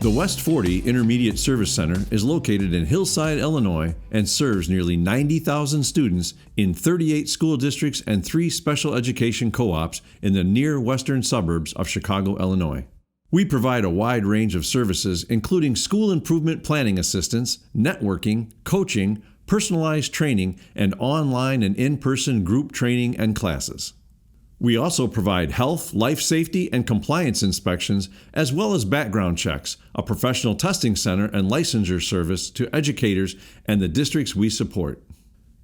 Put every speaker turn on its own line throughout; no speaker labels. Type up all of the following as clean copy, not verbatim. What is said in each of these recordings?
The West 40 Intermediate Service Center is located in Hillside, Illinois, and serves nearly 90,000 students in 38 school districts and 3 special education co-ops in the near western suburbs of Chicago, Illinois. We provide a wide range of services, including school improvement planning assistance, networking, coaching, personalized training, and online and in-person group training and classes. We also provide health, life safety, and compliance inspections, as well as background checks, a professional testing center and licensure service to educators and the districts we support.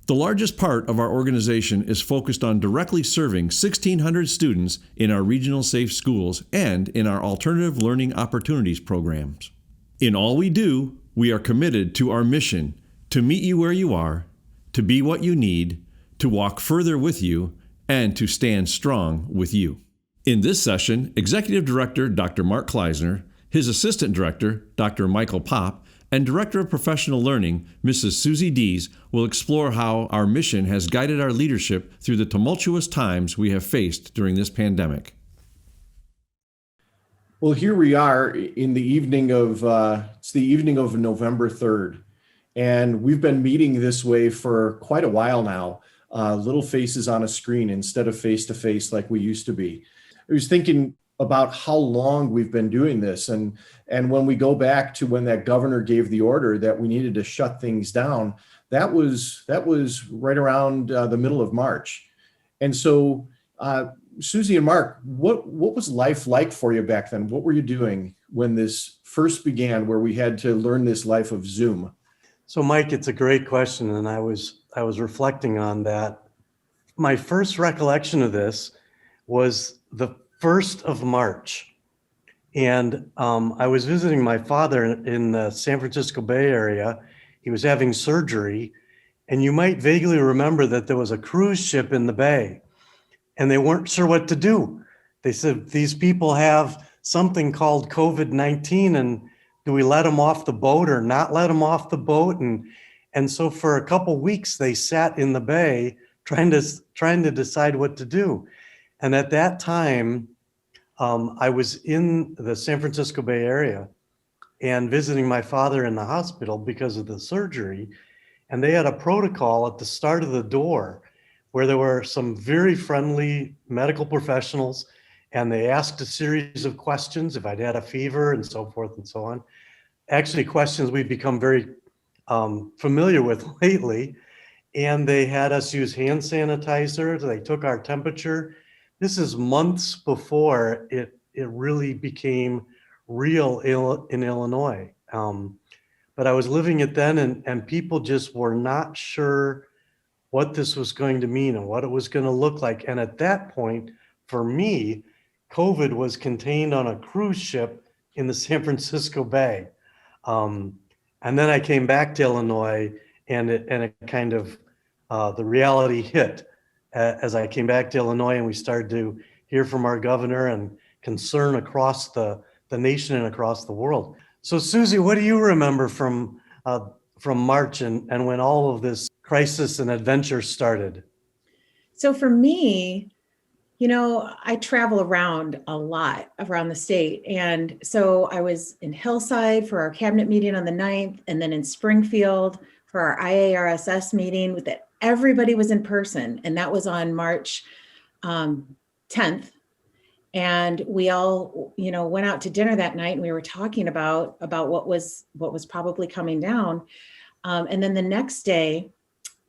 The largest part of our organization is focused on directly serving 1,600 students in our regional safe schools and in our alternative learning opportunities programs. In all we do, we are committed to our mission to meet you where you are, to be what you need, to walk further with you, and to stand strong with you. In this session, Executive Director Dr. Mark Kleisner, his Assistant Director Dr. Michael Popp, and Director of Professional Learning Mrs. Susie Dees will explore how our mission has guided our leadership through the tumultuous times we have faced during this pandemic.
Well, here we are in the evening of November 3rd, and we've been meeting this way for quite a while now. Little faces on a screen instead of face-to-face like we used to be. I was thinking about how long we've been doing this. And when we go back to when that governor gave the order that we needed to shut things down, that was right around the middle of March. And so, Susie and Mark, what was life like for you back then? What were you doing when this first began, where we had to learn this life of Zoom?
So, Mike, it's a great question, and I was reflecting on that. My first recollection of this was the 1st of March, and I was visiting my father in the San Francisco Bay Area. He was having surgery, and you might vaguely remember that there was a cruise ship in the bay, and they weren't sure what to do. They said, these people have something called COVID-19, and do we let them off the boat or not let them off the boat? And so for a couple weeks, they sat in the bay trying to decide what to do. And at that time, I was in the San Francisco Bay Area and visiting my father in the hospital because of the surgery. And they had a protocol at the start of the door where there were some very friendly medical professionals, and they asked a series of questions if I'd had a fever and so forth and so on. Actually, questions we've become very familiar with lately. And they had us use hand sanitizer. They took our temperature. This is months before it really became real in Illinois. But I was living it then, and people just were not sure what this was going to mean and what it was going to look like. And at that point, for me, COVID was contained on a cruise ship in the San Francisco Bay. And then I came back to Illinois, and it kind of, the reality hit as I came back to Illinois, and we started to hear from our governor and concern across the nation and across the world. So Susie, what do you remember from March and when all of this crisis and adventure started?
So for me, I travel around a lot around the state. And so I was in Hillside for our cabinet meeting on the 9th, and then in Springfield for our IARSS meeting that everybody was in person. And that was on March 10th. And we all, went out to dinner that night, and we were talking about what was probably coming down. And then the next day,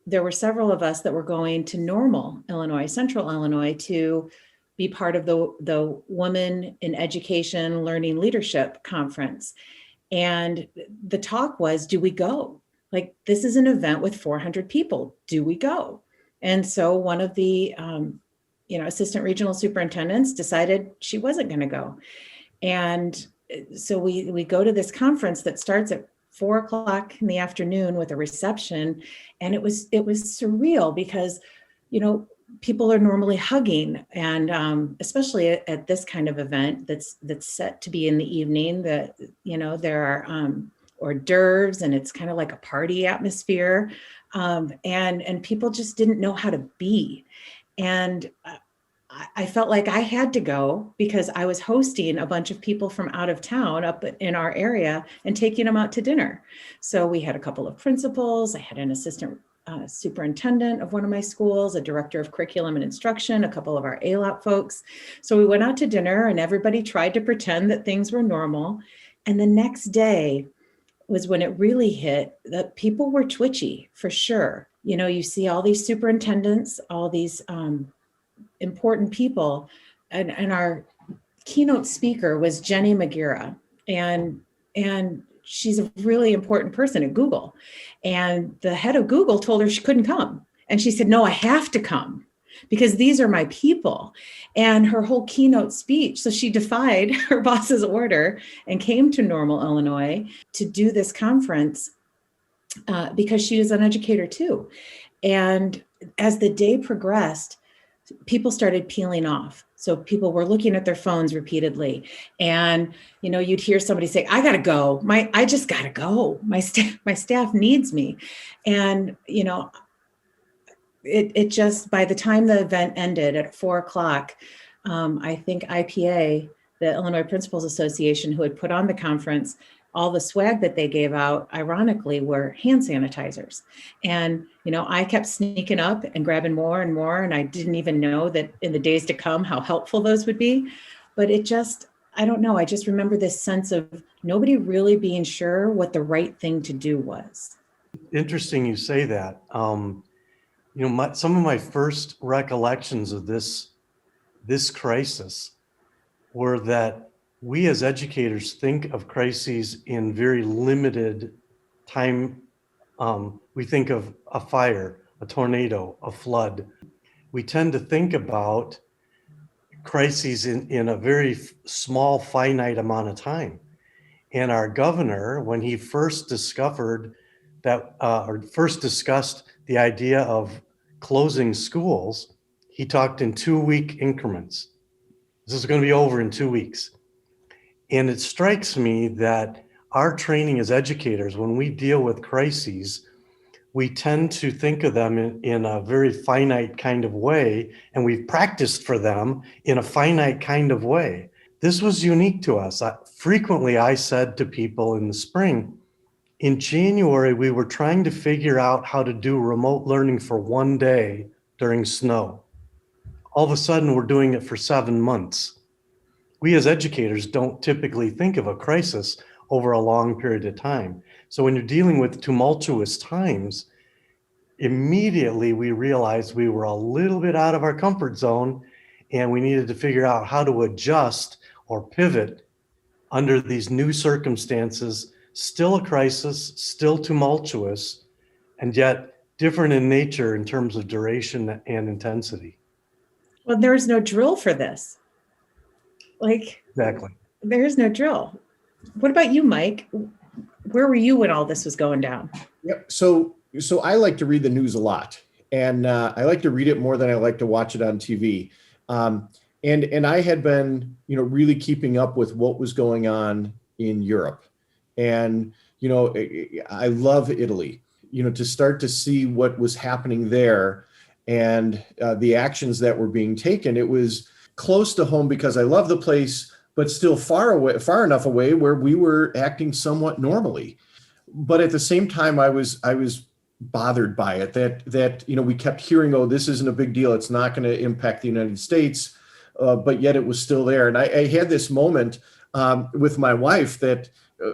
there were several of us that were going to Normal, Illinois, Central Illinois, to be part of the Women in Education Learning Leadership Conference. And the talk was, do we go? Like, this is an event with 400 people. Do we go? And so one of the assistant regional superintendents decided she wasn't going to go. And so we go to this conference that starts at 4:00 in the afternoon with a reception. And it was surreal because, people are normally hugging, and especially at this kind of event that's set to be in the evening, that, there are hors d'oeuvres, and it's kind of like a party atmosphere. And people just didn't know how to be. And I felt like I had to go because I was hosting a bunch of people from out of town up in our area and taking them out to dinner. So we had a couple of principals. I had an assistant superintendent of one of my schools, a director of curriculum and instruction, a couple of our ALAP folks. So we went out to dinner and everybody tried to pretend that things were normal. And the next day was when it really hit that people were twitchy for sure. You know, you see all these superintendents, all these important people, and our keynote speaker was Jenny McGura, and she's a really important person at Google, and the head of Google told her she couldn't come, and she said, no, I have to come because these are my people. And her whole keynote speech, so she defied her boss's order and came to Normal, Illinois to do this conference because she is an educator too. And as the day progressed, people started peeling off. So people were looking at their phones repeatedly. And, you know, you'd hear somebody say, I got to go. I just got to go. My staff needs me. And, you know, it just, by the time the event ended at 4:00, I think IPA, the Illinois Principals Association, who had put on the conference, all the swag that they gave out, ironically, were hand sanitizers. And, you know, I kept sneaking up and grabbing more and more. And I didn't even know that in the days to come, how helpful those would be. But it just, I don't know. I just remember this sense of nobody really being sure what the right thing to do was.
Interesting you say that. You know, some of my first recollections of this crisis were that we as educators think of crises in very limited time. We think of a fire, a tornado, a flood. We tend to think about crises in a very small, finite amount of time. And our governor, when he first discovered that, or first discussed the idea of closing schools, he talked in 2-week increments. This is going to be over in 2 weeks. And it strikes me that our training as educators, when we deal with crises, we tend to think of them in a very finite kind of way, and we've practiced for them in a finite kind of way. This was unique to us. Frequently, I said to people in the spring, in January, we were trying to figure out how to do remote learning for 1 day during snow. All of a sudden, we're doing it for 7 months. We as educators don't typically think of a crisis over a long period of time. So when you're dealing with tumultuous times, immediately we realized we were a little bit out of our comfort zone and we needed to figure out how to adjust or pivot under these new circumstances, still a crisis, still tumultuous, and yet different in nature in terms of duration and intensity.
Well, there's no drill for this.
Exactly.
There's no drill. What about you, Mike? Where were you when all this was going down?
Yep. So I like to read the news a lot, and I like to read it more than I like to watch it on TV. And I had been, you know, really keeping up with what was going on in Europe, and you know, I love Italy. You know, to start to see what was happening there, and the actions that were being taken, it was close to home because I love the place, but still far enough away where we were acting somewhat normally. But at the same time, I was bothered by it that you know, we kept hearing, oh, this isn't a big deal, it's not going to impact the United States, but yet it was still there. And I had this moment with my wife that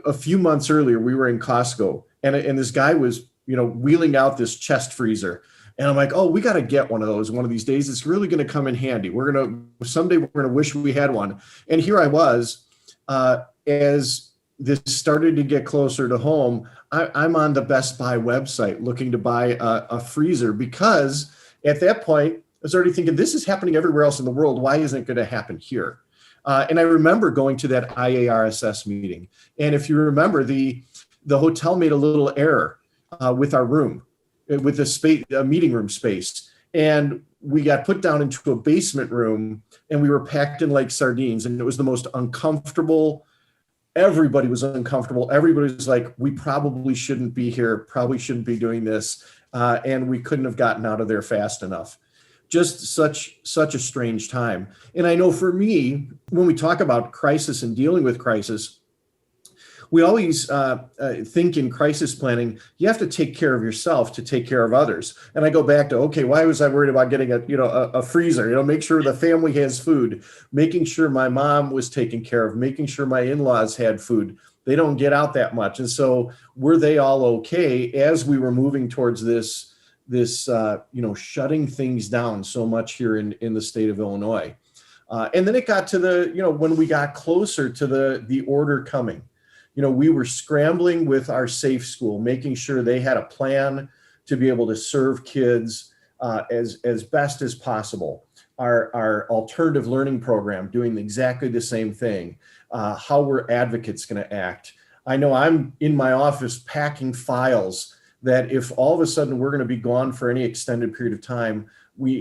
a few months earlier we were in Costco, and this guy was, you know, wheeling out this chest freezer. And I'm like, oh, we got to get one of those one of these days. It's really going to come in handy. Someday we're going to wish we had one. And here I was, as this started to get closer to home, I'm on the Best Buy website looking to buy a freezer, because at that point, I was already thinking, this is happening everywhere else in the world. Why isn't it going to happen here? And I remember going to that IARSS meeting. And if you remember, the hotel made a little error with our room, with a meeting room space. And we got put down into a basement room, and we were packed in like sardines. And it was the most uncomfortable. Everybody was uncomfortable. Everybody was like, we probably shouldn't be here, probably shouldn't be doing this. And we couldn't have gotten out of there fast enough. just such a strange time. And I know for me, when we talk about crisis and dealing with crisis, we always think in crisis planning, you have to take care of yourself to take care of others. And I go back to, okay, why was I worried about getting a freezer? Make sure the family has food, making sure my mom was taken care of, making sure my in-laws had food. They don't get out that much. And so were they all okay as we were moving towards this shutting things down so much here in the state of Illinois? And then it got to when we got closer to the order coming. We were scrambling with our safe school, making sure they had a plan to be able to serve kids as best as possible. Our alternative learning program doing exactly the same thing. How were advocates going to act? I know I'm in my office packing files that if all of a sudden we're going to be gone for any extended period of time,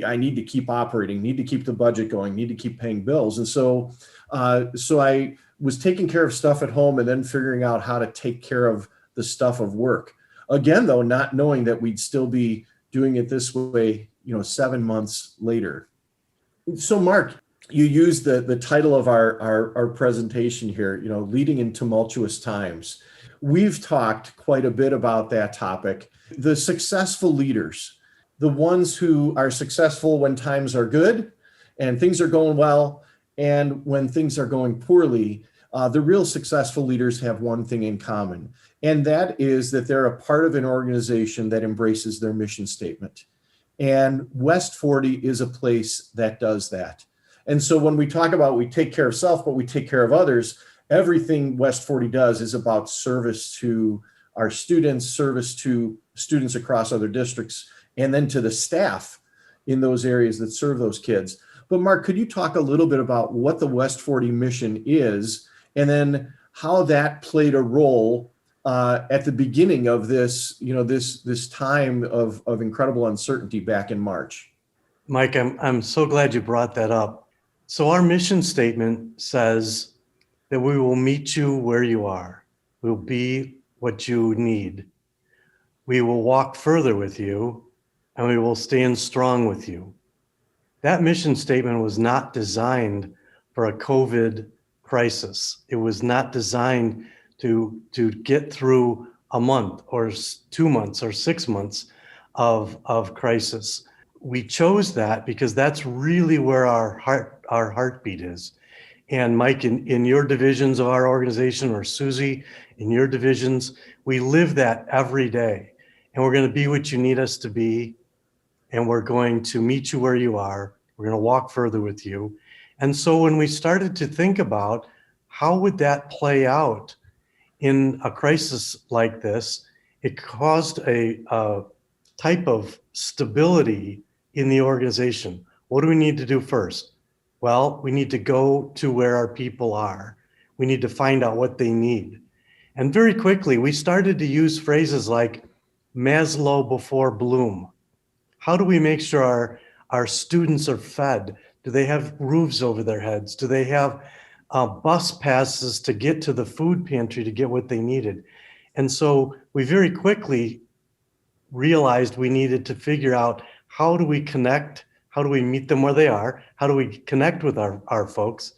I need to keep operating, need to keep the budget going, need to keep paying bills. And so I was taking care of stuff at home and then figuring out how to take care of the stuff of work. Again, though, not knowing that we'd still be doing it this way, 7 months later. So Mark, you used the title of our presentation here, leading in tumultuous times. We've talked quite a bit about that topic. The successful leaders, the ones who are successful when times are good and things are going well, and when things are going poorly, the real successful leaders have one thing in common, and that is that they're a part of an organization that embraces their mission statement. And West40 is a place that does that. And so when we talk about we take care of self, but we take care of others, everything West40 does is about service to our students, service to students across other districts, and then to the staff in those areas that serve those kids. But Mark, could you talk a little bit about what the West40 mission is, and then how that played a role at the beginning of this, this time of incredible uncertainty back in March?
Mike, I'm so glad you brought that up. So our mission statement says that we will meet you where you are. We'll be what you need. We will walk further with you, and we will stand strong with you. That mission statement was not designed for a COVID crisis. It was not designed to get through a month or 2 months or 6 months of crisis. We chose that because that's really where our heartbeat is. And Mike, in your divisions of our organization, or Susie, in your divisions, we live that every day. And we're going to be what you need us to be. And we're going to meet you where you are. We're going to walk further with you. And so when we started to think about how would that play out in a crisis like this, it caused a type of stability in the organization. What do we need to do first? Well, we need to go to where our people are. We need to find out what they need. And very quickly, we started to use phrases like Maslow before Bloom. How do we make sure our students are fed? Do they have roofs over their heads? Do they have bus passes to get to the food pantry to get what they needed? And so we very quickly realized we needed to figure out, how do we connect? How do we meet them where they are? How do we connect with our folks?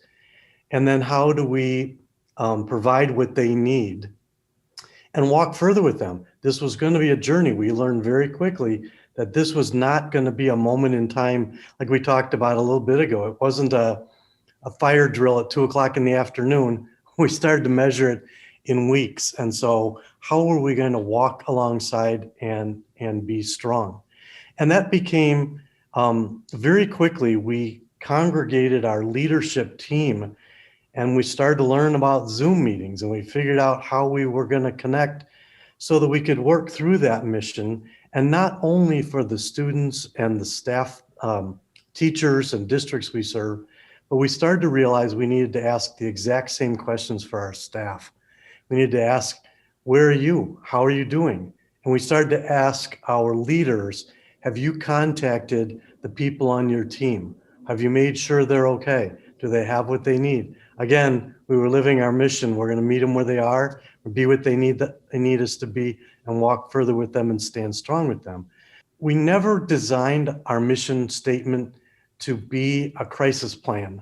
And then how do we provide what they need and walk further with them? This was going to be a journey. We learned very quickly that this was not going to be a moment in time like we talked about a little bit ago. It wasn't a fire drill at 2:00 in the afternoon. We started to measure it in weeks. And so how were we going to walk alongside and be strong? And that became very quickly, we congregated our leadership team and we started to learn about Zoom meetings, and we figured out how we were going to connect so that we could work through that mission. And not only for the students and the staff, teachers and districts we serve, but we started to realize we needed to ask the exact same questions for our staff. We needed to ask, where are you? How are you doing? And we started to ask our leaders, have you contacted the people on your team? Have you made sure they're okay? Do they have what they need? Again, we were living our mission. We're going to meet them where they are, be what they need us to be, and walk further with them and stand strong with them. we never designed our mission statement to be a crisis plan.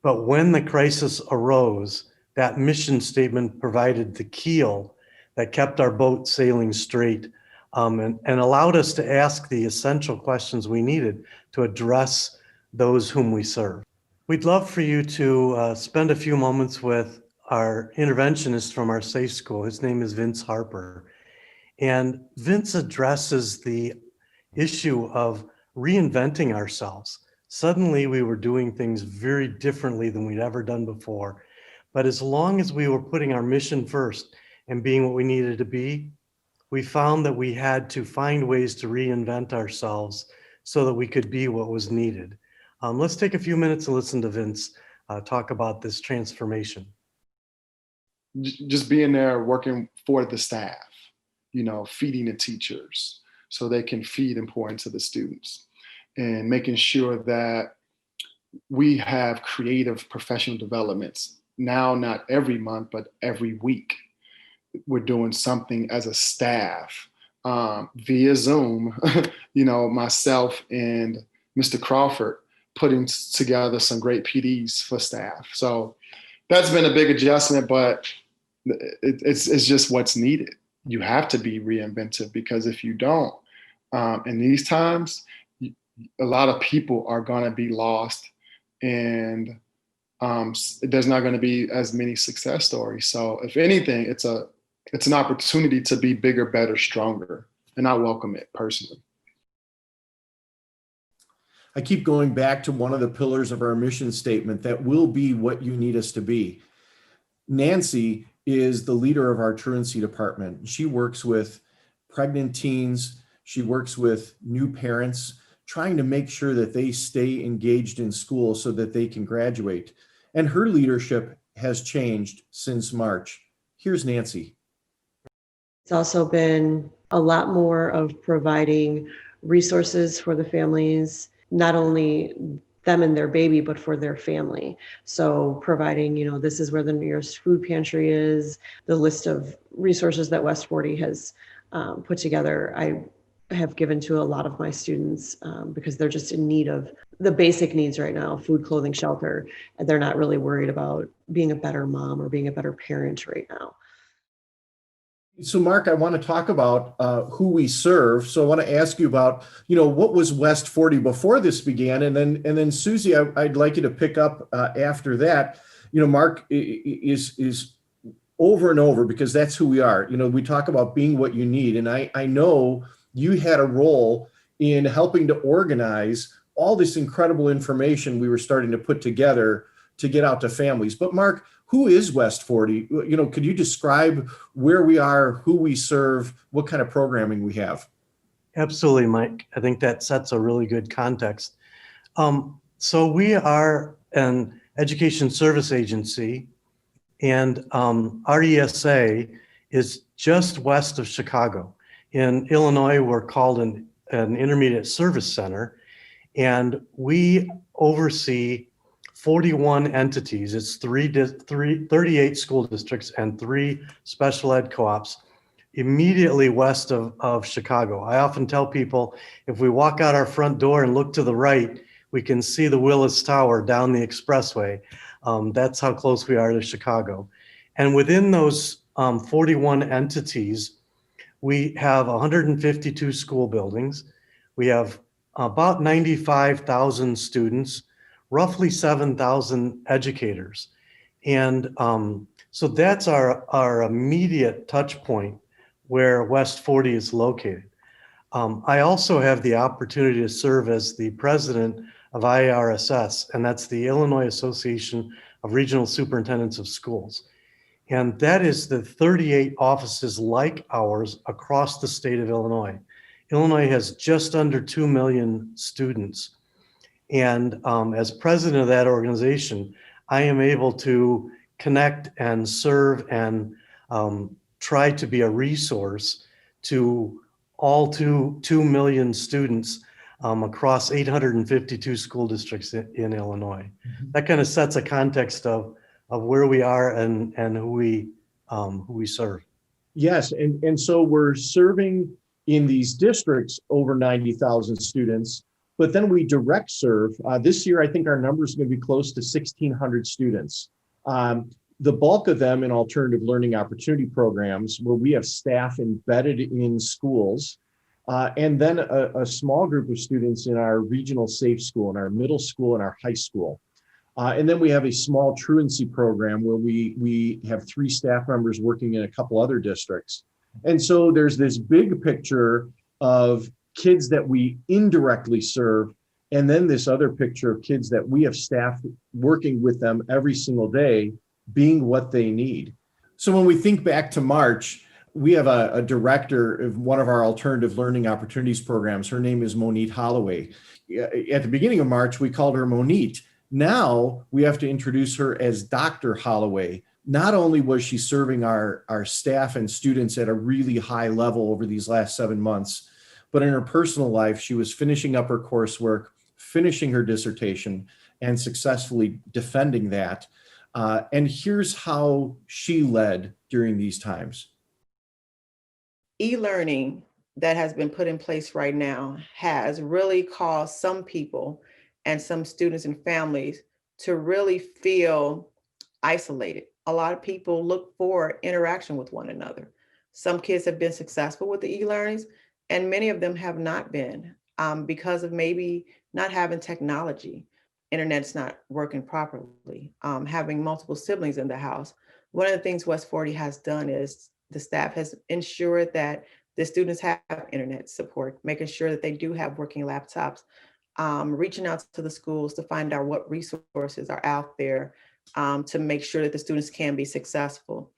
But when the crisis arose, that mission statement provided the keel that kept our boat sailing straight, and allowed us to ask the essential questions we needed to address those whom we serve. We'd love for you to spend a few moments with our interventionist from our safe school. His name is Vince Harper. And Vince addresses the issue of reinventing ourselves. Suddenly we were doing things very differently than we'd ever done before. But as long as we were putting our mission first and being what we needed to be, we found that we had to find ways to reinvent ourselves so that we could be what was needed. Let's take a few minutes to listen to Vince talk about this transformation.
Just being there working for the staff, feeding the teachers so they can feed and pour into the students, and making sure that we have creative professional developments now, not every month, but every week. We're doing something as a staff via Zoom, myself and Mr. Crawford putting together some great PDs for staff. So that's been a big adjustment, but it's just what's needed. You have to be reinventive, because if you don't, in these times, a lot of people are going to be lost, and there's not going to be as many success stories. So if anything, it's an opportunity to be bigger, better, stronger. And I welcome it personally.
I keep going back to one of the pillars of our mission statement, that will be what you need us to be. Nancy is the leader of our truancy department. She works with pregnant teens. She works with new parents, trying to make sure that they stay engaged in school so that they can graduate. And her leadership has changed since March. Here's Nancy.
It's also been a lot more of providing resources for the families, not only them and their baby, but for their family. So providing, this is where the nearest food pantry is, the list of resources that West40 has put together. I have given to a lot of my students because they're just in need of the basic needs right now: food, clothing, shelter. And they're not really worried about being a better mom or being a better parent right now.
So Mark, I want to talk about who we serve. So I want to ask you about, what was West40 before this began? And then Susie, I'd like you to pick up after that. Mark is over and over, because that's who we are. We talk about being what you need. And I know you had a role in helping to organize all this incredible information we were starting to put together to get out to families. But Mark, who is West40? Could you describe where we are, who we serve, what kind of programming we have?
Absolutely, Mike. I think that sets a really good context. So we are an education service agency, and our AESA is just west of Chicago. In Illinois, we're called an intermediate service center, and we oversee 41 entities. It's 38 school districts and 3 special ed co-ops immediately west of Chicago. I often tell people, if we walk out our front door and look to the right, we can see the Willis Tower down the expressway. That's how close we are to Chicago. And within those 41 entities, we have 152 school buildings. We have about 95,000 students, roughly 7,000 educators. And so that's our immediate touch point where West40 is located. I also have the opportunity to serve as the president of IARSS, and that's the Illinois Association of Regional Superintendents of Schools. And that is the 38 offices like ours across the state of Illinois. Illinois has just under 2 million students. And as president of that organization, I am able to connect and serve and try to be a resource to all 2 million students across 852 school districts in Illinois. Mm-hmm. That kind of sets a context of where we are and who we serve.
Yes, and so we're serving in these districts, over 90,000 students. But then we direct serve. This year, I think our number is going to be close to 1,600 students. The bulk of them in alternative learning opportunity programs, where we have staff embedded in schools, and then a small group of students in our regional safe school, in our middle school, and our high school. And then we have a small truancy program where we have 3 staff members working in a couple other districts. And so there's this big picture of kids that we indirectly serve, and then this other picture of kids that we have staff working with them every single day, being what they need. So when we think back to March, we have a director of one of our alternative learning opportunities programs. Her name is Monique Holloway. At the beginning of March, we called her Monique. Now we have to introduce her as Dr. Holloway. Not only was she serving our staff and students at a really high level over these last 7 months, but in her personal life, she was finishing up her coursework, finishing her dissertation, and successfully defending that. And here's how she led during these times.
E-learning that has been put in place right now has really caused some people and some students and families to really feel isolated. A lot of people look for interaction with one another. Some kids have been successful with the e-learnings, and many of them have not been because of maybe not having technology. Internet's not working properly, having multiple siblings in the house. One of the things West40 has done is the staff has ensured that the students have internet support, making sure that they do have working laptops, reaching out to the schools to find out what resources are out there to make sure that the students can be successful.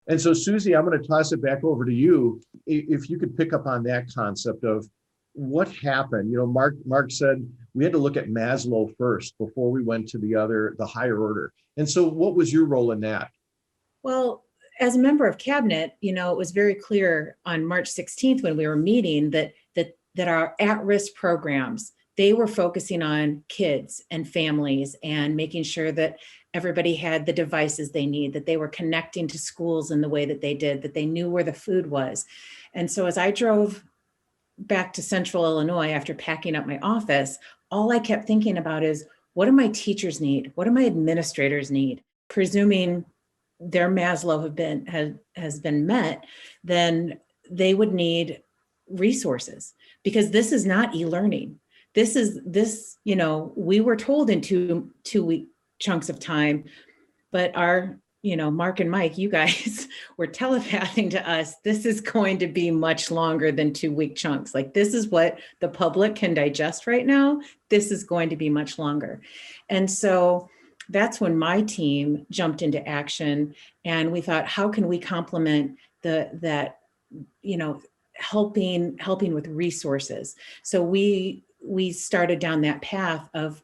And so, Susie, I'm going to toss it back over to you. If you could pick up on that concept of what happened. You know, Mark said we had to look at Maslow first before we went to the higher order. And so what was your role in that?
Well, as a member of cabinet, you know, it was very clear on March 16th when we were meeting that our at-risk programs, they were focusing on kids and families and making sure that everybody had the devices they need, that they were connecting to schools in the way that they did, that they knew where the food was. And so as I drove back to Central Illinois after packing up my office, all I kept thinking about is, what do my teachers need? What do my administrators need? Presuming their Maslow has been met, then they would need resources, because this is not e-learning. This, you know, we were told in two week chunks of time, but our, you know, Mark and Mike, you guys were telepathing to us, this is going to be much longer than 2 week chunks. Like, this is what the public can digest right now. This is going to be much longer. And so that's when my team jumped into action, and we thought, how can we complement that, you know, helping with resources. So we started down that path of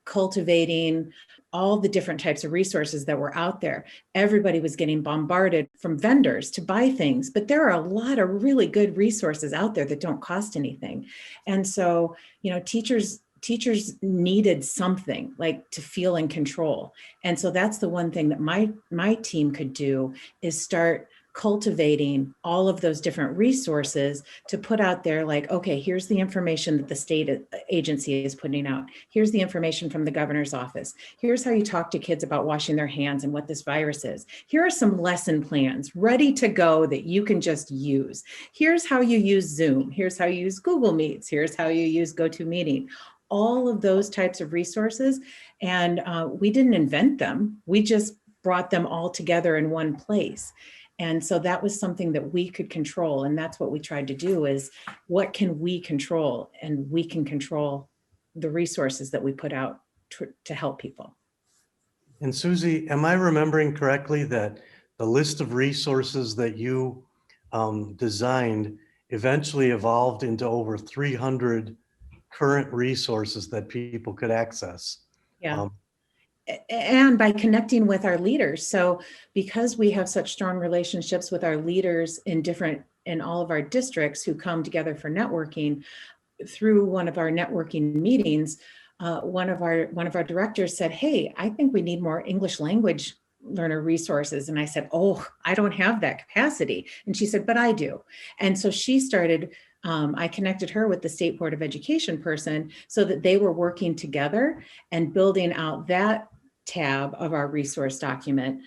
cultivating all the different types of resources that were out there. Everybody was getting bombarded from vendors to buy things, but there are a lot of really good resources out there that don't cost anything. And so, you know, teachers needed something like to feel in control. And so that's the one thing that my team could do, is start cultivating all of those different resources to put out there, like, okay, here's the information that the state agency is putting out. Here's the information from the governor's office. Here's how you talk to kids about washing their hands and what this virus is. Here are some lesson plans ready to go that you can just use. Here's how you use Zoom. Here's how you use Google Meets. Here's how you use GoToMeeting. All of those types of resources. And we didn't invent them. We just brought them all together in one place. And so that was something that we could control. And that's what we tried to do, is what can we control? And we can control the resources that we put out to help people.
And Susie, am I remembering correctly that the list of resources that you designed eventually evolved into over 300 current resources that people could access?
Yeah. And by connecting with our leaders. So because we have such strong relationships with our leaders in all of our districts who come together for networking, through one of our networking meetings, one of our directors said, hey, I think we need more English language learner resources. And I said, oh, I don't have that capacity. And she said, but I do. And so she started, I connected her with the State Board of Education person so that they were working together and building out that tab of our resource document,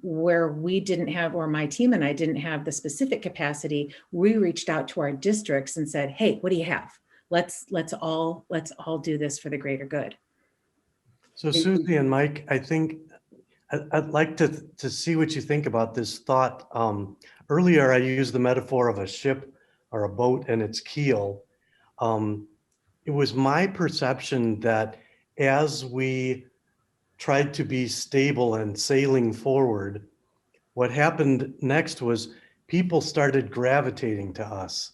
where we didn't have, or my team and I didn't have the specific capacity. We reached out to our districts and said, hey, what do you have? Let's all do this for the greater good.
So Susie and Mike, I think I'd like to see what you think about this thought. Earlier, I used the metaphor of a ship or a boat and its keel. It was my perception that as we tried to be stable and sailing forward, what happened next was people started gravitating to us.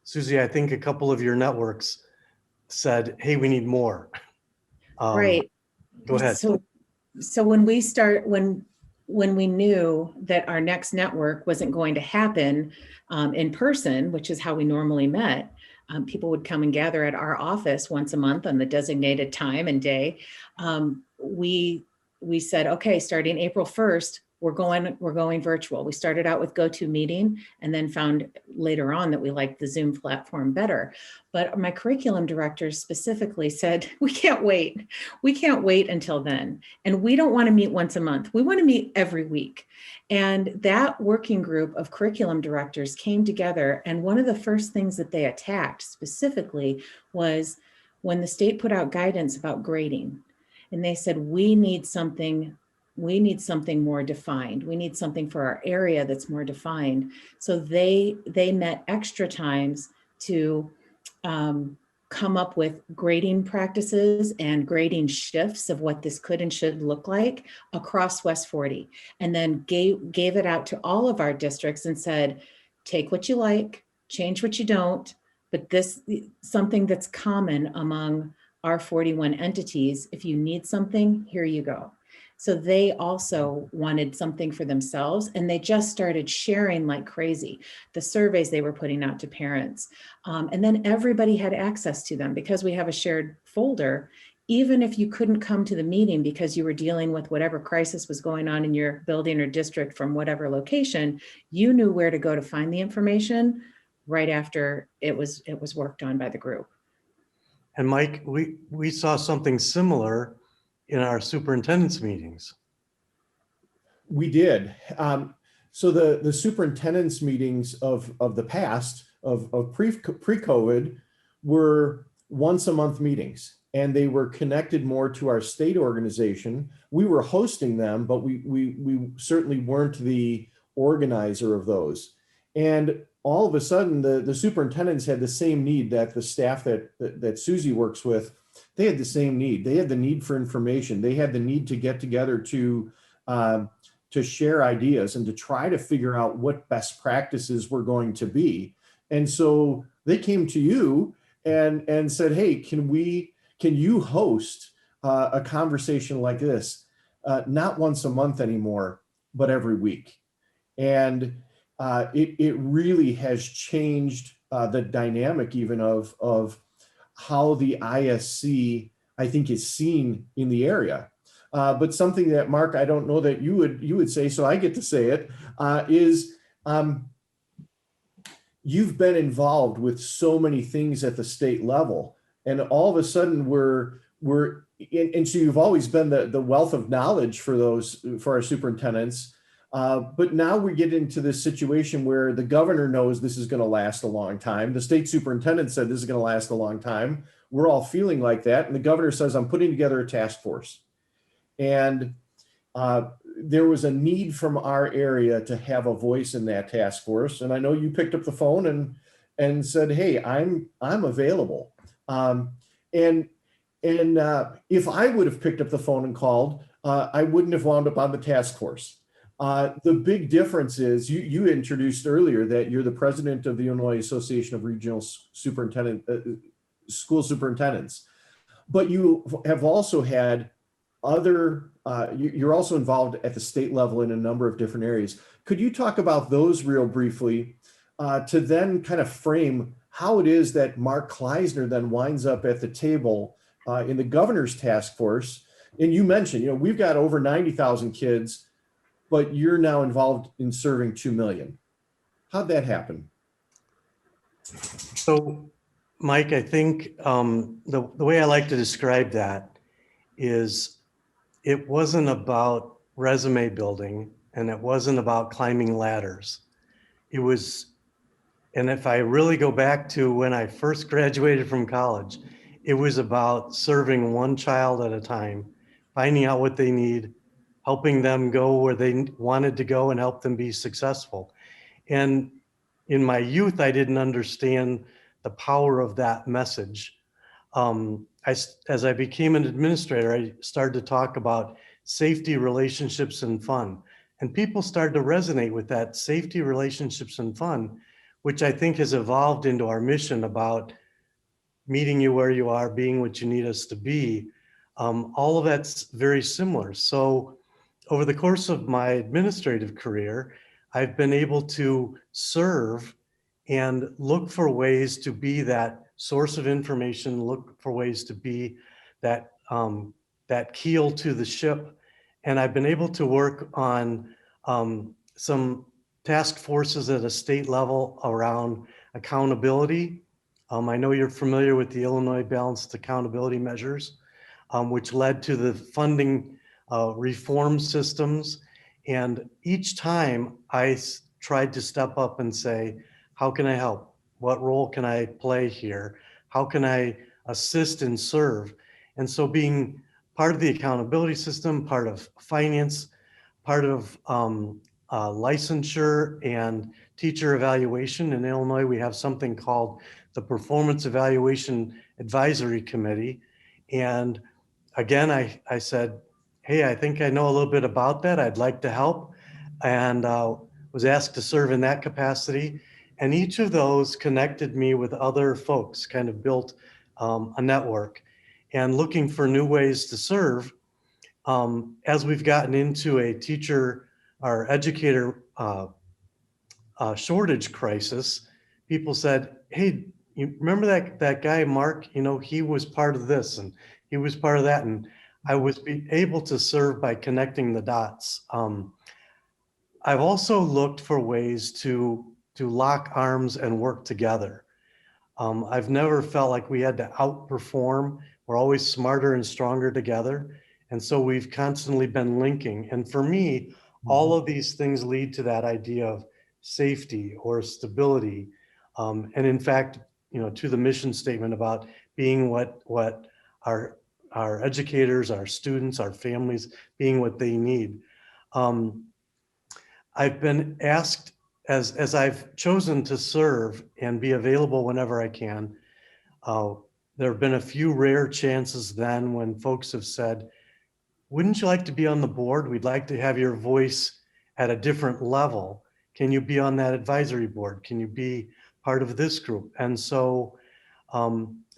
Susie, I think a couple of your networks said, hey, we need more.
Right.
Go ahead.
So when we knew that our next network wasn't going to happen in person, which is how we normally met, people would come and gather at our office once a month on the designated time and day. We said, okay, starting April 1st, we're going virtual. We started out with GoToMeeting and then found later on that we liked the Zoom platform better. But my curriculum directors specifically said, we can't wait. We can't wait until then. And we don't want to meet once a month. We want to meet every week. And that working group of curriculum directors came together. And one of the first things that they attacked specifically was when the state put out guidance about grading. And they said, we need something more defined. We need something for our area that's more defined. So they met extra times to come up with grading practices and grading shifts of what this could and should look like across West 40. And then gave it out to all of our districts and said, take what you like, change what you don't, but this something that's common among our 41 entities. If you need something, here you go. So they also wanted something for themselves, and they just started sharing like crazy the surveys they were putting out to parents. And then everybody had access to them because we have a shared folder. Even if you couldn't come to the meeting because you were dealing with whatever crisis was going on in your building or district from whatever location, you knew where to go to find the information right after it was worked on by the group.
And Mike, we saw something similar in our superintendent's meetings.
We did. So the superintendent's meetings of the past, of pre-COVID, were once a month meetings, and they were connected more to our state organization. We were hosting them, but we certainly weren't the organizer of those. And all of a sudden, the superintendents had the same need that the staff that Susie works with. They had the same need. They had the need for information. They had the need to get together to share ideas and to try to figure out what best practices were going to be. And so they came to you and said, hey, can you host a conversation like this, not once a month anymore, but every week? And it really has changed the dynamic even of how the ISC, I think, is seen in the area. But something that, Mark, I don't know that you would say, so I get to say it, is you've been involved with so many things at the state level, and all of a sudden and so you've always been the wealth of knowledge for our superintendents. But now we get into this situation where the governor knows this is going to last a long time. The state superintendent said this is going to last a long time. We're all feeling like that. And the governor says, I'm putting together a task force. And there was a need from our area to have a voice in that task force. And I know you picked up the phone and said, hey, I'm available. And if I would have picked up the phone and called, I wouldn't have wound up on the task force. The big difference is you introduced earlier that you're the president of the Illinois Association of Regional School Superintendents, but you have also had you're also involved at the state level in a number of different areas. Could you talk about those real briefly to then kind of frame how it is that Mark Kleisner then winds up at the table in the governor's task force And you mentioned, we've got over 90,000 kids, but you're now involved in serving 2 million. How'd that happen?
So, Mike, I think the way I like to describe that is it wasn't about resume building and it wasn't about climbing ladders. It was, and if I really go back to when I first graduated from college, it was about serving one child at a time, finding out what they need, helping them go where they wanted to go and help them be successful. And in my youth, I didn't understand the power of that message. As I became an administrator, I started to talk about safety, relationships, and fun. And people started to resonate with that safety, relationships, and fun, which I think has evolved into our mission about meeting you where you are, being what you need us to be. All of that's very similar. So over the course of my administrative career, I've been able to serve and look for ways to be that source of information, look for ways to be that, that keel to the ship. And I've been able to work on some task forces at a state level around accountability. I know you're familiar with the Illinois Balanced Accountability Measures, which led to the funding reform systems. And each time I tried to step up and say, how can I help? What role can I play here? How can I assist and serve? And so being part of the accountability system, part of finance, part of licensure and teacher evaluation. In Illinois, we have something called the Performance Evaluation Advisory Committee. And again, I said, hey, I think I know a little bit about that. I'd like to help. And was asked to serve in that capacity. And each of those connected me with other folks, kind of built a network. And looking for new ways to serve, as we've gotten into a teacher or educator shortage crisis, people said, hey, you remember that guy, Mark? He was part of this and he was part of that. And I was able to serve by connecting the dots. I've also looked for ways to lock arms and work together. I've never felt like we had to outperform. We're always smarter and stronger together. And so we've constantly been linking. And for me, all of these things lead to that idea of safety or stability. And in fact, to the mission statement about being what our educators, our students, our families, being what they need. I've been asked, as I've chosen to serve and be available whenever I can, there have been a few rare chances then when folks have said, wouldn't you like to be on the board? We'd like to have your voice at a different level. Can you be on that advisory board? Can you be part of this group? And so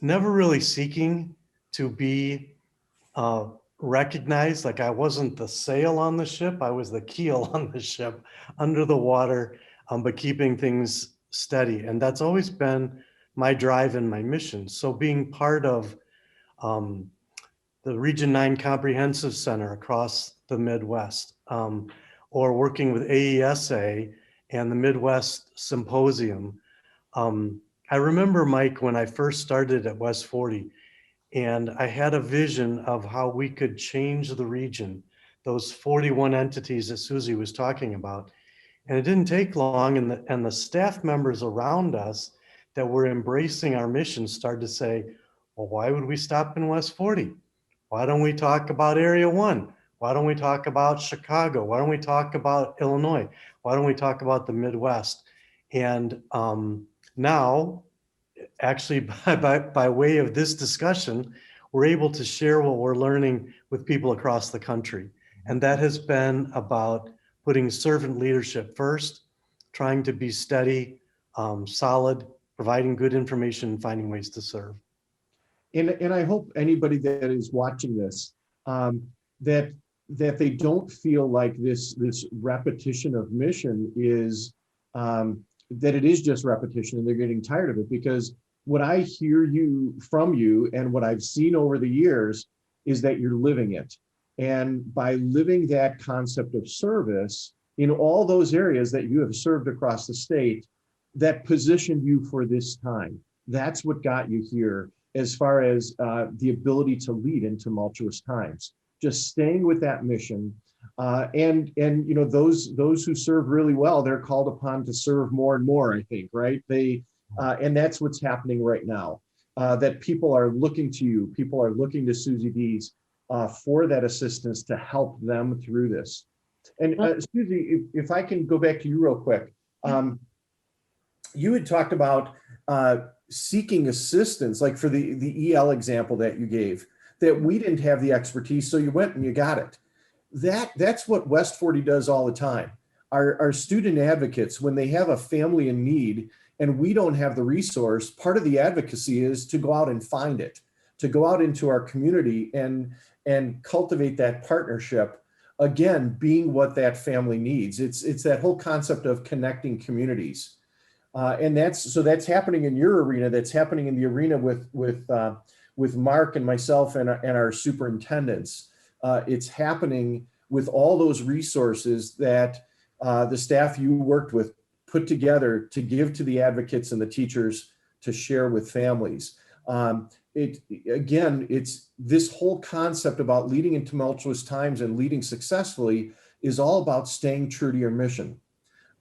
never really seeking to be recognized, like I wasn't the sail on the ship, I was the keel on the ship under the water, but keeping things steady. And that's always been my drive and my mission. So being part of the Region 9 Comprehensive Center across the Midwest, or working with AESA and the Midwest Symposium. I remember, Mike, when I first started at West40, and I had a vision of how we could change the region, those 41 entities that Susie was talking about. And it didn't take long, and the staff members around us that were embracing our mission started to say, well, why would we stop in West40? Why don't we talk about Area 1? Why don't we talk about Chicago? Why don't we talk about Illinois? Why don't we talk about the Midwest? And now, actually, by way of this discussion, we're able to share what we're learning with people across the country. And that has been about putting servant leadership first, trying to be steady, solid, providing good information, and finding ways to serve.
And I hope anybody that is watching this, that they don't feel like this repetition of mission is, that it is just repetition and they're getting tired of it. Because what I hear from you and what I've seen over the years is that you're living it. And by living that concept of service in all those areas that you have served across the state, that positioned you for this time. That's what got you here as far as the ability to lead in tumultuous times. Just staying with that mission. And you know, those who serve really well, they're called upon to serve more and more, I think, right? And that's what's happening right now. That people are looking to you, people are looking to Susie Dees for that assistance to help them through this. And Susie, if I can go back to you real quick, you had talked about seeking assistance, like for the EL example that you gave, that we didn't have the expertise, so you went and you got it. That's what West40 does all the time. Our student advocates, when they have a family in need and we don't have the resource, part of the advocacy is to go out and find it, to go out into our community and cultivate that partnership, again, being what that family needs. It's that whole concept of connecting communities. And that's happening in your arena, that's happening in the arena with Mark and myself and our superintendents. It's happening with all those resources that the staff you worked with put together to give to the advocates and the teachers to share with families. It's this whole concept about leading in tumultuous times and leading successfully is all about staying true to your mission.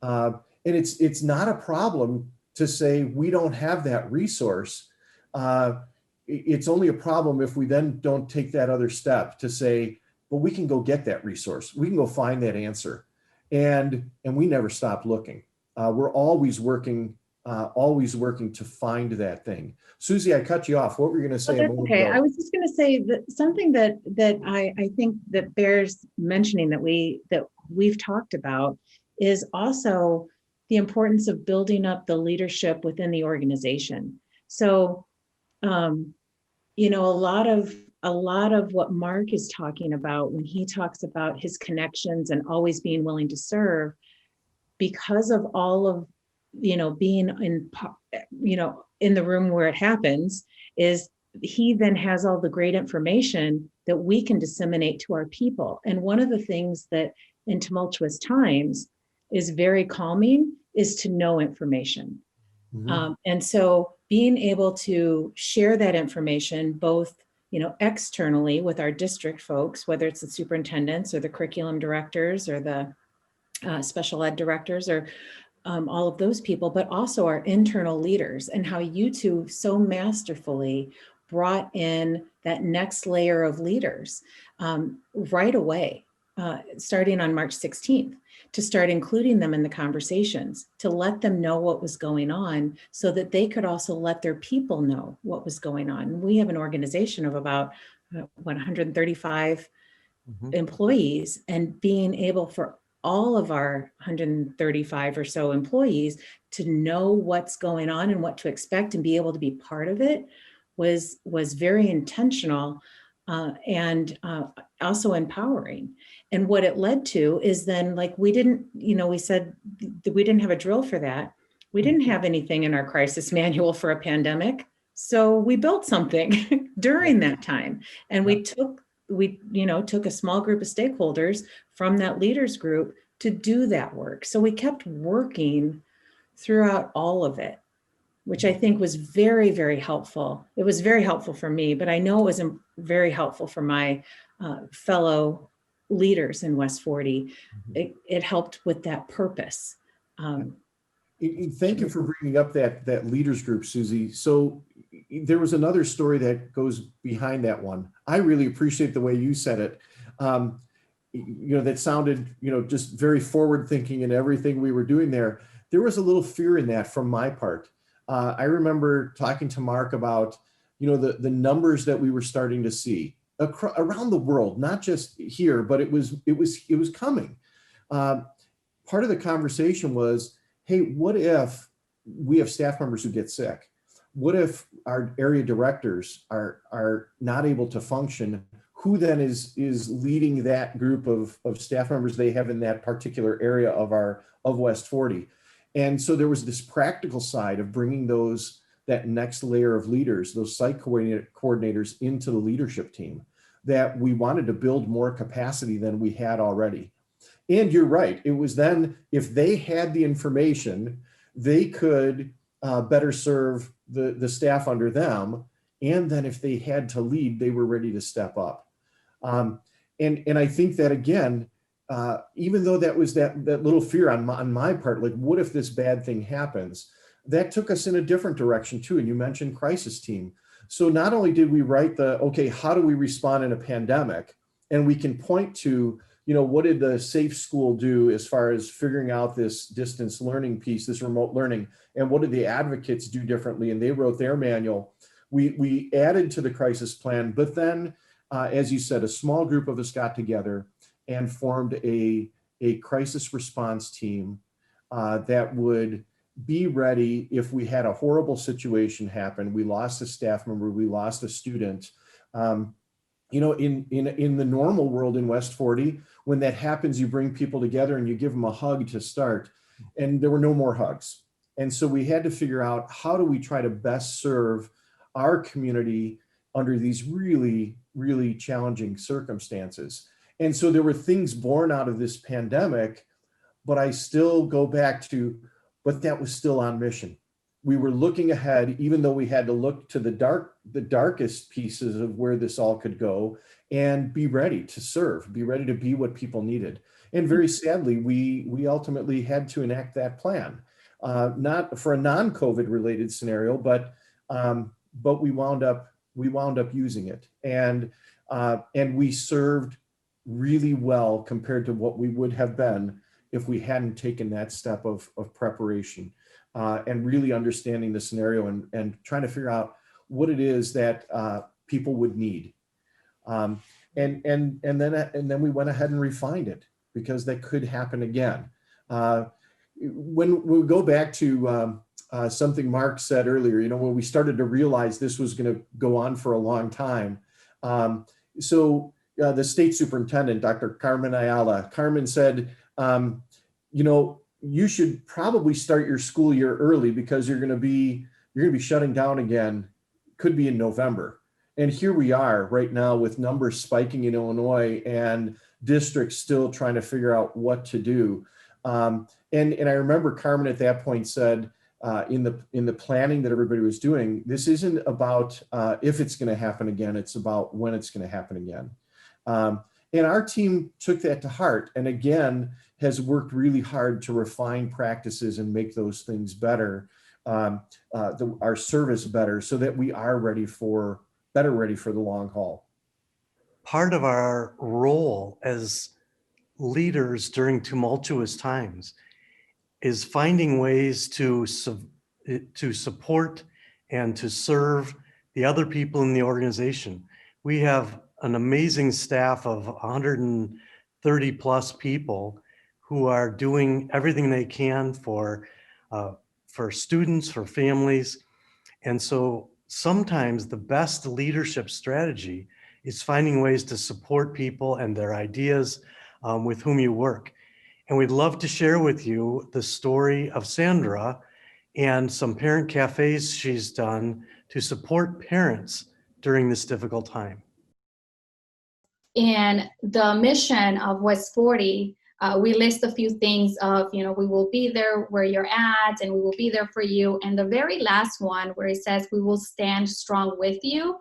And it's not a problem to say we don't have that resource. It's only a problem if we then don't take that other step to say, well, we can go get that resource. We can go find that answer. And we never stop looking. We're always working to find that thing. Susie, I cut you off. What were you going to say?
Oh, okay. I was just going to say that something that I think that bears mentioning that we've talked about is also the importance of building up the leadership within the organization. So, you know, a lot of what Mark is talking about when he talks about his connections and always being willing to serve, because of all of, you know, being in the room where it happens, is he then has all the great information that we can disseminate to our people. And one of the things that in tumultuous times is very calming is to know information. Mm-hmm. And so being able to share that information, both, you know, externally with our district folks, whether it's the superintendents or the curriculum directors or the special ed directors or all of those people, but also our internal leaders, and how you two so masterfully brought in that next layer of leaders right away, starting on March 16th, to start including them in the conversations, to let them know what was going on so that they could also let their people know what was going on. We have an organization of about 135 employees, and being able for all of our 135 or so employees to know what's going on and what to expect and be able to be part of it was very intentional and also empowering. And what it led to is then, like, we didn't, you know, we said that we didn't have a drill for that. We didn't have anything in our crisis manual for a pandemic. So we built something during that time. And we took a small group of stakeholders from that leaders group to do that work. So we kept working throughout all of it, which I think was very, very helpful. It was very helpful for me, but I know it was very helpful for my fellow leaders in West40. It helped with that purpose.
Thank you for bringing up that leaders group, Susie. So there was another story that goes behind that one. I really appreciate the way you said it. That sounded, just very forward thinking in everything we were doing there. There was a little fear in that from my part. I remember talking to Mark about, the numbers that we were starting to see around the world, not just here, but it was coming. Part of the conversation was, hey, what if we have staff members who get sick? What if our area directors are not able to function? Who then is leading that group of staff members they have in that particular area of West40? And so there was this practical side of bringing that next layer of leaders, those site coordinators into the leadership team. that we wanted to build more capacity than we had already. And you're right. It was then, if they had the information, they could better serve the staff under them. And then if they had to lead, they were ready to step up. And I think that, again, even though that was that little fear on my part, like, what if this bad thing happens? That took us in a different direction too. And you mentioned crisis team. So not only did we write okay, how do we respond in a pandemic? And we can point to, what did the Safe School do as far as figuring out this distance learning piece, this remote learning, and what did the advocates do differently? And they wrote their manual. We added to the crisis plan, but then, as you said, a small group of us got together and formed a crisis response team that would be ready if we had a horrible situation happen. We lost a staff member, we lost a student. In the normal world in West40, when that happens, you bring people together and you give them a hug to start, and there were no more hugs. And so we had to figure out, how do we try to best serve our community under these really, really challenging circumstances? And so there were things born out of this pandemic, but I still go back to, but that was still on mission. We were looking ahead, even though we had to look to the darkest pieces of where this all could go, and be ready to serve, be ready to be what people needed. And very sadly, we ultimately had to enact that plan, not for a non-COVID related scenario, but we wound up using it, and we served really well compared to what we would have been if we hadn't taken that step of preparation and really understanding the scenario and trying to figure out what it is that people would need. And then we went ahead and refined it, because that could happen again. When we go back to something Mark said earlier, when we started to realize this was going to go on for a long time. So the state superintendent, Dr. Carmen Ayala, Carmen said, you should probably start your school year early, because you're going to be shutting down again, could be in November. And here we are right now with numbers spiking in Illinois and districts still trying to figure out what to do. And I remember Carmen at that point said, in the planning that everybody was doing, this isn't about if it's going to happen again, it's about when it's going to happen again. And our team took that to heart, and again, has worked really hard to refine practices and make those things better, our service better, so that we are better ready for the long haul.
Part of our role as leaders during tumultuous times is finding ways to support and to serve the other people in the organization. We have an amazing staff of 130 plus people who are doing everything they can for students, for families. And so sometimes the best leadership strategy is finding ways to support people and their ideas with whom you work. And we'd love to share with you the story of Sandra and some parent cafes she's done to support parents during this difficult time.
And the mission of West40, we list a few things of, we will be there where you're at, and we will be there for you. And the very last one, where it says we will stand strong with you,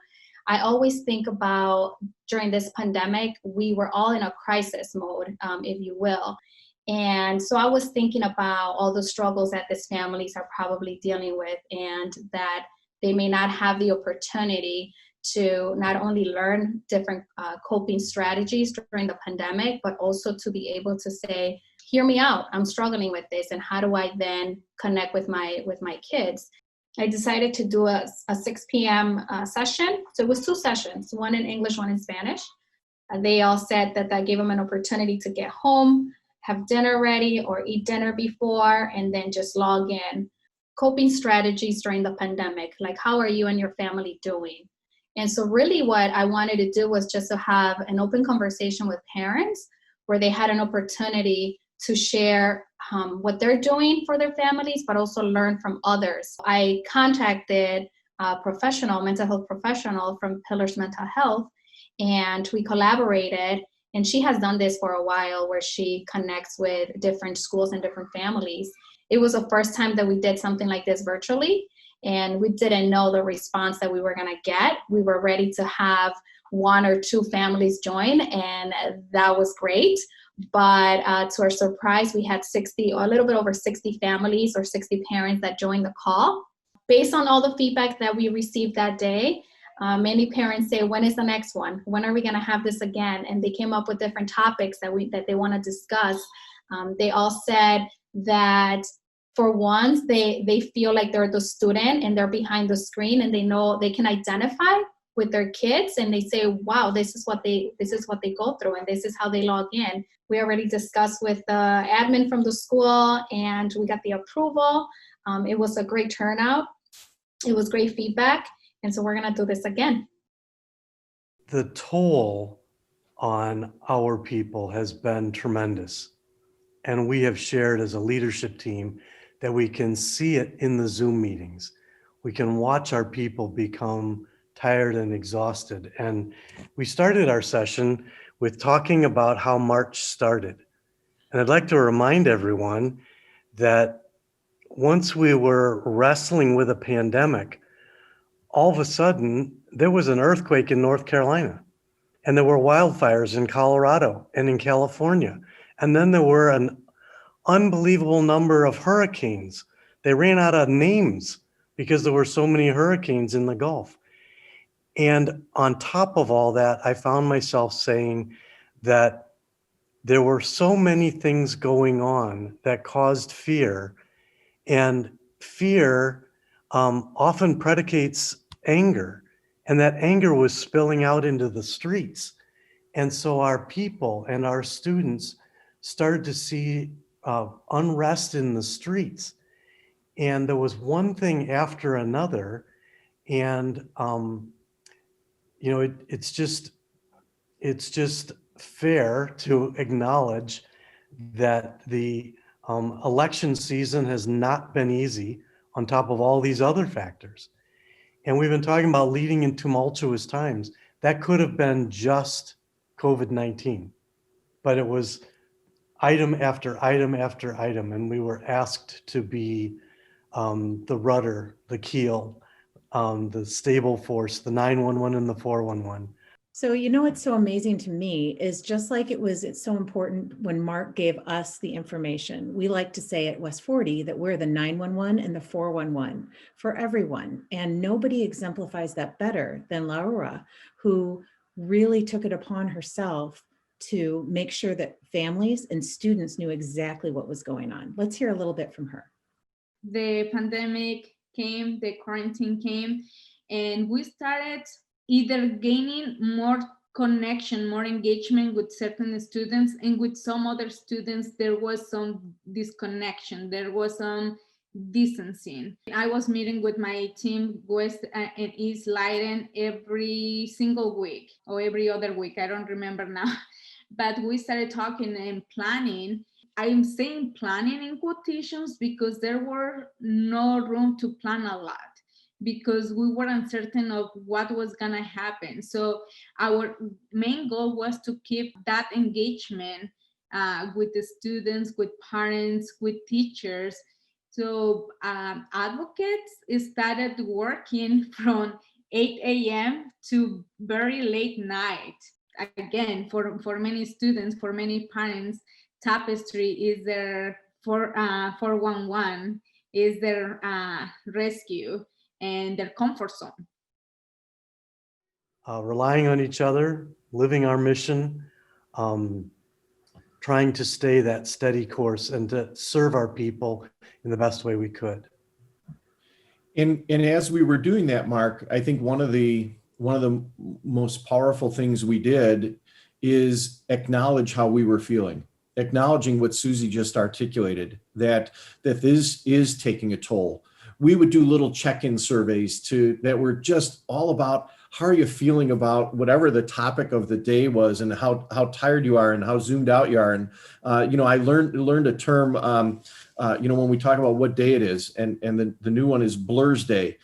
I always think about during this pandemic, we were all in a crisis mode, if you will. And so I was thinking about all the struggles that these families are probably dealing with, and that they may not have the opportunity to not only learn different coping strategies during the pandemic, but also to be able to say, hear me out, I'm struggling with this, and how do I then connect with my kids? I decided to do a 6 p.m. Session. So it was 2 sessions, one in English, one in Spanish. They all said that gave them an opportunity to get home, have dinner ready or eat dinner before, and then just log in. Coping strategies during the pandemic, like how are you and your family doing? And so really what I wanted to do was just to have an open conversation with parents where they had an opportunity to share what they're doing for their families, but also learn from others. I contacted a professional, mental health professional from Pillars Mental Health, and we collaborated. And she has done this for a while, where she connects with different schools and different families. It was the first time that we did something like this virtually, and we didn't know the response that we were going to get. We were ready to have 1 or 2 families join, and that was great. But to our surprise, we had 60, or a little bit over 60 families or 60 parents that joined the call. Based on all the feedback that we received that day, many parents say, when is the next one? When are we going to have this again? And they came up with different topics that they want to discuss. They all said that for once, they feel like they're the student and they're behind the screen, and they know they can identify with their kids, and they say, wow, this is what they go through, and this is how they log in. We already discussed with the admin from the school, and we got the approval. It was a great turnout. It was great feedback. And so we're going to do this again.
The toll on our people has been tremendous. And we have shared as a leadership team that we can see it in the Zoom meetings. We can watch our people become tired and exhausted. And we started our session with talking about how March started. And I'd like to remind everyone that once we were wrestling with a pandemic, all of a sudden there was an earthquake in North Carolina, and there were wildfires in Colorado and in California. And then there were an unbelievable number of hurricanes. They ran out of names because there were so many hurricanes in the Gulf. And on top of all that, I found myself saying that there were so many things going on that caused fear, and fear often predicates anger, and that anger was spilling out into the streets. And so our people and our students started to see unrest in the streets. And there was one thing after another. And, it's just fair to acknowledge that the election season has not been easy on top of all these other factors. And we've been talking about leading in tumultuous times. That could have been just COVID-19, but it was item after item after item. And we were asked to be the rudder, the keel, the stable force, the 911 and the 411.
So, what's so amazing to me is just like it's so important when Mark gave us the information. We like to say at West40 that we're the 911 and the 411 for everyone. And nobody exemplifies that better than Laura, who really took it upon herself to make sure that families and students knew exactly what was going on. Let's hear a little bit from her.
The pandemic came, the quarantine came, and we started either gaining more connection, more engagement with certain students, and with some other students, there was some disconnection, there was some distancing. I was meeting with my team, West and East Leiden, every single week or every other week, I don't remember now, but we started talking and planning. I'm saying planning in quotations because there were no room to plan a lot, because we were uncertain of what was gonna happen. So our main goal was to keep that engagement with the students, with parents, with teachers. So advocates started working from 8 a.m. to very late night. Again, for many students, for many parents, Tapestry is their 411, is their rescue and their comfort zone.
Relying on each other, living our mission, trying to stay that steady course and to serve our people in the best way we could.
And as we were doing that, Mark, I think one of the most powerful things we did is acknowledge how we were feeling, acknowledging what Susie just articulated, that this is taking a toll. We would do little check-in surveys that were just all about how are you feeling about whatever the topic of the day was, and how tired you are and how zoomed out you are. And I learned a term when we talk about what day it is, and the new one is Blur's Day,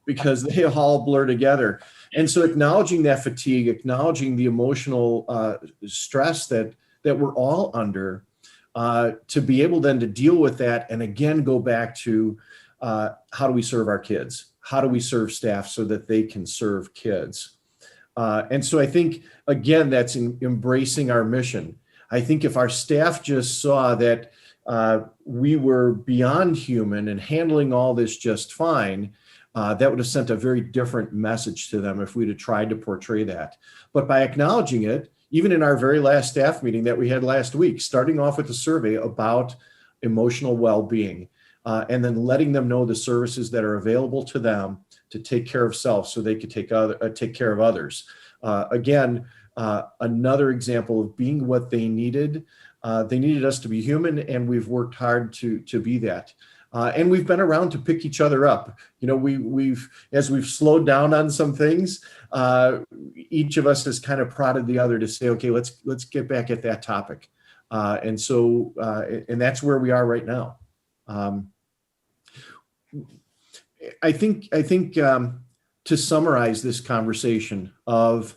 because they all blur together. And so acknowledging that fatigue, acknowledging the emotional stress that we're all under, to be able then to deal with that and again go back to how do we serve our kids? How do we serve staff so that they can serve kids? And so I think, again, that's embracing our mission. I think if our staff just saw that we were beyond human and handling all this just fine, that would have sent a very different message to them if we'd have tried to portray that. But by acknowledging it, even in our very last staff meeting that we had last week, starting off with a survey about emotional well-being, and then letting them know the services that are available to them to take care of self so they could take care of others. Again, another example of being what they needed. They needed us to be human, and we've worked hard to be that. And we've been around to pick each other up. You know, as we've slowed down on some things, each of us has kind of prodded the other to say, okay, let's get back at that topic. And that's where we are right now. I think to summarize this conversation of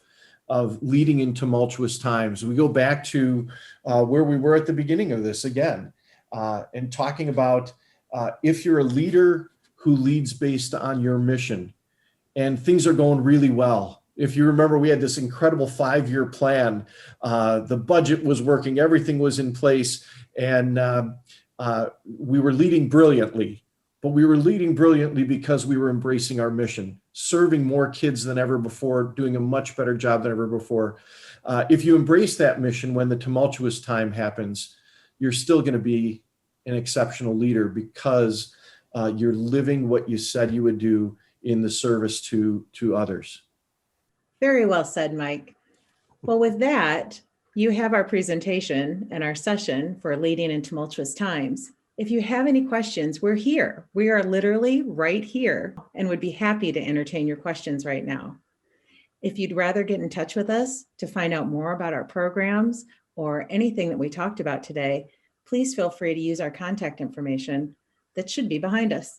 leading in tumultuous times, we go back to where we were at the beginning of this again, and talking about if you're a leader who leads based on your mission and things are going really well. If you remember, we had this incredible 5-year plan. The budget was working, everything was in place, and we were leading brilliantly. But we were leading brilliantly because we were embracing our mission, serving more kids than ever before, doing a much better job than ever before. If you embrace that mission when the tumultuous time happens, you're still going to be an exceptional leader because you're living what you said you would do in the service to others.
Very well said, Mike. Well, with that, you have our presentation and our session for leading in tumultuous times. If you have any questions, we're here. We are literally right here and would be happy to entertain your questions right now. If you'd rather get in touch with us to find out more about our programs or anything that we talked about today, please feel free to use our contact information that should be behind us.